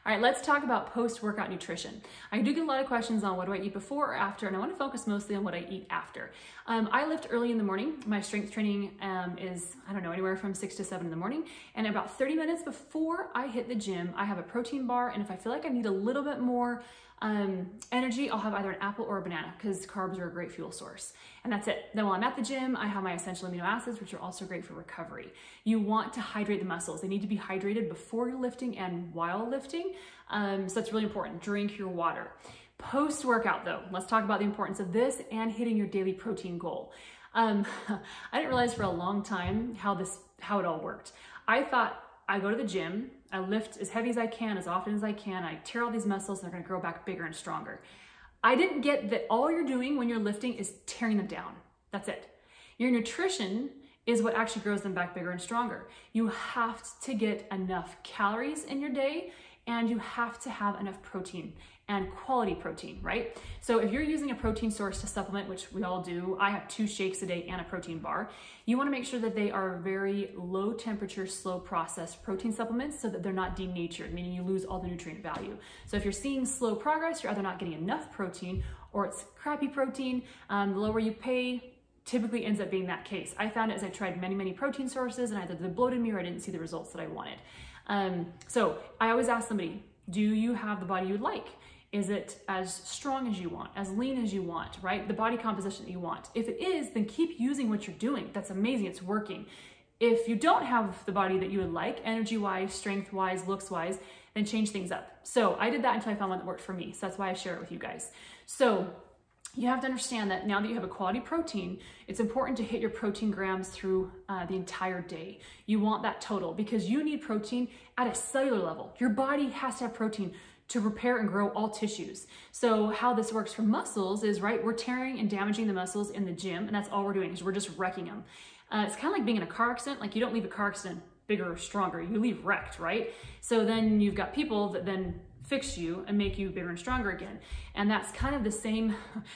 All right, let's talk about post-workout nutrition. I do get a lot of questions on what do I eat before or after, and I want to focus mostly on what I eat after. I lift early in the morning. My strength training is, I don't know, anywhere from 6 to 7 in the morning. And about 30 minutes before I hit the gym, I have a protein bar. And if I feel like I need a little bit more energy, I'll have either an apple or a banana because carbs are a great fuel source. And that's it. Then while I'm at the gym, I have my essential amino acids, which are also great for recovery. You want to hydrate the muscles. They need to be hydrated before you're lifting and while lifting. So that's really important. Drink your water. Post-workout though, let's talk about the importance of this and hitting your daily protein goal. I didn't realize for a long time how it all worked. I thought I go to the gym, I lift as heavy as I can, as often as I can, I tear all these muscles and they're gonna grow back bigger and stronger. I didn't get that all you're doing when you're lifting is tearing them down. That's it. Your nutrition is what actually grows them back bigger and stronger. You have to get enough calories in your day and you have to have enough protein and quality protein, right? So if you're using a protein source to supplement, which we all do, I have 2 shakes a day and a protein bar, you wanna make sure that they are very low temperature, slow processed protein supplements so that they're not denatured, meaning you lose all the nutrient value. So if you're seeing slow progress, you're either not getting enough protein or it's crappy protein. The lower you pay, typically ends up being that case. I found it as I tried many protein sources and either they bloated me or I didn't see the results that I wanted. So I always ask somebody, do you have the body you'd like? Is it as strong as you want, as lean as you want, right? The body composition that you want. If it is, then keep using what you're doing. That's amazing, it's working. If you don't have the body that you would like, energy-wise, strength-wise, looks-wise, then change things up. So I did that until I found one that worked for me. So that's why I share it with you guys. So you have to understand that now that you have a quality protein, it's important to hit your protein grams through the entire day. You want that total because you need protein at a cellular level. Your body has to have protein to repair and grow all tissues. So how this works for muscles is, right, we're tearing and damaging the muscles in the gym, and that's all we're doing is we're just wrecking them. It's kind of like being in a car accident. Like you don't leave a car accident bigger or stronger, you leave wrecked, right? So then you've got people that then fix you and make you bigger and stronger again. And that's kind of the same,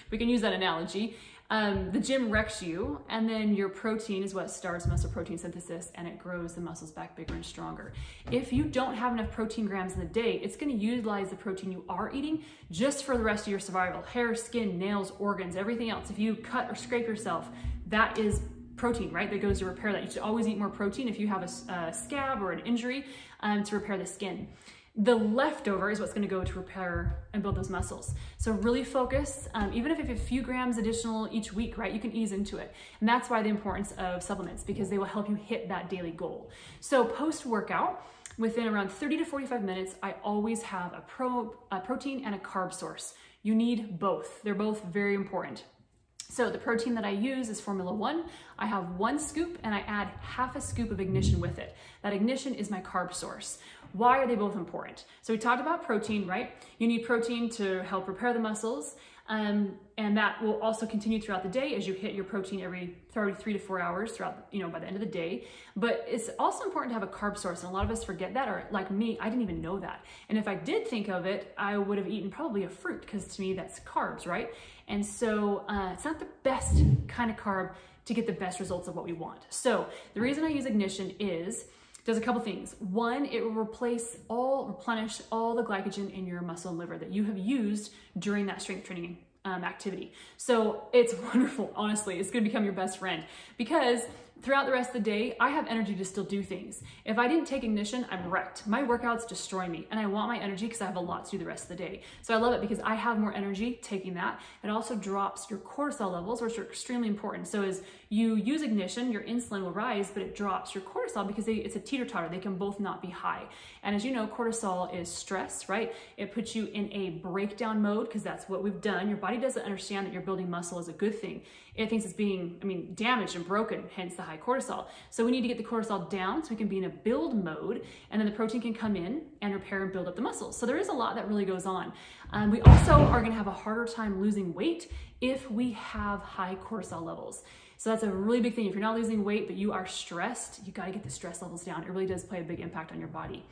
we can use that analogy. The gym wrecks you, and then your protein is what starts muscle protein synthesis, and it grows the muscles back bigger and stronger. If you don't have enough protein grams in the day, it's gonna utilize the protein you are eating just for the rest of your survival. Hair, skin, nails, organs, everything else. If you cut or scrape yourself, that is protein, right? That goes to repair that. You should always eat more protein if you have a scab or an injury to repair the skin. The leftover is what's going to go to repair and build those muscles. So really focus, even if you have a few grams additional each week, right, you can ease into it. And that's why the importance of supplements, because they will help you hit that daily goal. So post-workout, within around 30 to 45 minutes, I always have a protein and a carb source. You need both. They're both very important. So the protein that I use is Formula 1. I have 1 scoop and I add half a scoop of ignition with it. That ignition is my carb source. Why are they both important? So we talked about protein, right? You need protein to help repair the muscles. And that will also continue throughout the day as you hit your protein every 3 to 4 hours throughout, by the end of the day. But it's also important to have a carb source. And a lot of us forget that, or like me, I didn't even know that. And if I did think of it, I would have eaten probably a fruit because to me that's carbs, right? And so it's not the best kind of carb to get the best results of what we want. So the reason I use ignition is, does a couple things. One, it will replenish all the glycogen in your muscle and liver that you have used during that strength training activity. So it's wonderful, honestly. It's gonna become your best friend because throughout the rest of the day, I have energy to still do things. If I didn't take ignition, I'm wrecked. My workouts destroy me and I want my energy because I have a lot to do the rest of the day. So I love it because I have more energy taking that. It also drops your cortisol levels, which are extremely important. So as you use ignition, your insulin will rise, but it drops your cortisol because it's a teeter-totter. They can both not be high. And as you know, cortisol is stress, right? It puts you in a breakdown mode because that's what we've done. Your body doesn't understand that you're building muscle is a good thing. It thinks it's being, damaged and broken, hence the high cortisol. So we need to get the cortisol down so we can be in a build mode, and then the protein can come in and repair and build up the muscles. So there is a lot that really goes on. We also are gonna have a harder time losing weight if we have high cortisol levels. So that's a really big thing. If you're not losing weight, but you are stressed, you gotta get the stress levels down. It really does play a big impact on your body.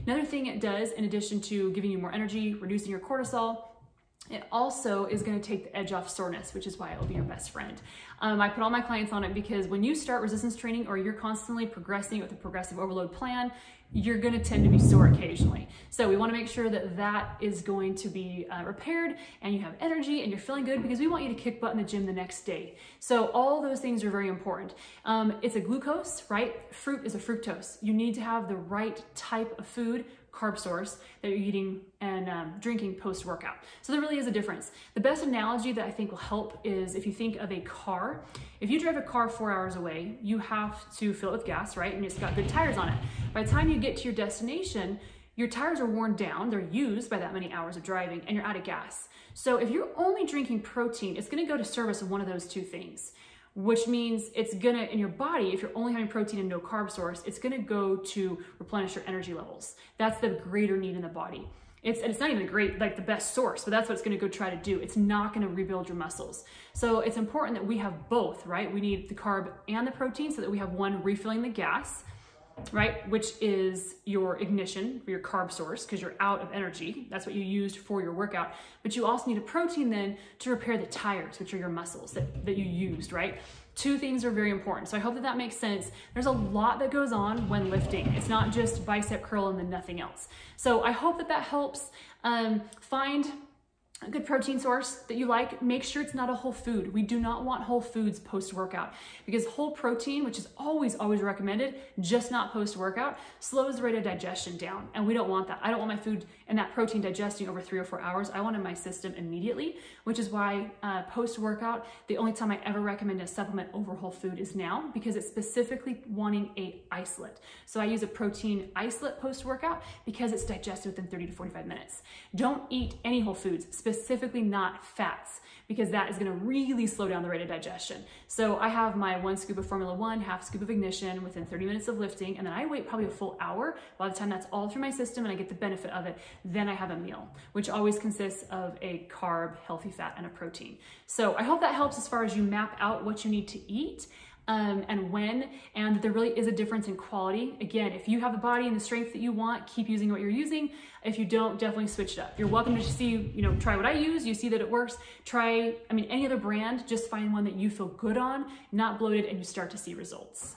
Another thing it does, in addition to giving you more energy, reducing your cortisol, it also is going to take the edge off soreness, which is why it will be your best friend. I put all my clients on it because when you start resistance training or you're constantly progressing with a progressive overload plan, you're going to tend to be sore occasionally. So we want to make sure that that is going to be repaired and you have energy and you're feeling good, because we want you to kick butt in the gym the next day. So all those things are very important. It's a glucose, right? Fruit is a fructose. You need to have the right type of food, carb source, that you're eating and drinking post-workout. So there really is a difference. The best analogy that I think will help is if you think of a car. If you drive a car 4 hours away, you have to fill it with gas, right? And it's got good tires on it. By the time you get to your destination, your tires are worn down, they're used by that many hours of driving, and you're out of gas. So if you're only drinking protein, it's gonna go to service one of those two things, which means it's gonna, in your body, if you're only having protein and no carb source, it's gonna go to replenish your energy levels. That's the greater need in the body. And it's not even the best source, but that's what it's gonna go try to do. It's not gonna rebuild your muscles. So it's important that we have both, right? We need the carb and the protein so that we have one refilling the gas, right? Which is your ignition, your carb source, because you're out of energy. That's what you used for your workout. But you also need a protein then to repair the tires, which are your muscles that you used, right? Two things are very important. So I hope that that makes sense. There's a lot that goes on when lifting. It's not just bicep curl and then nothing else. So I hope that that helps. Find a good protein source that you like. Make sure it's not a whole food. We do not want whole foods post-workout, because whole protein, which is always recommended, just not post-workout, slows the rate of digestion down. And we don't want that. I don't want my food and that protein digesting over 3 or 4 hours. I want it in my system immediately, which is why post-workout, the only time I ever recommend a supplement over whole food is now, because it's specifically wanting a isolate. So I use a protein isolate post-workout because it's digested within 30 to 45 minutes. Don't eat any whole foods, specifically not fats, because that is going to really slow down the rate of digestion. So I have my 1 scoop of Formula 1, half scoop of Ignition within 30 minutes of lifting, and then I wait probably a full hour. By the time that's all through my system and I get the benefit of it, then I have a meal, which always consists of a carb, healthy fat, and a protein. So I hope that helps as far as you map out what you need to eat and when, and there really is a difference in quality. Again, if you have the body and the strength that you want, keep using what you're using. If you don't, definitely switch it up. You're welcome to see, try what I use. You see that it works. Try, any other brand, just find one that you feel good on, not bloated, and you start to see results.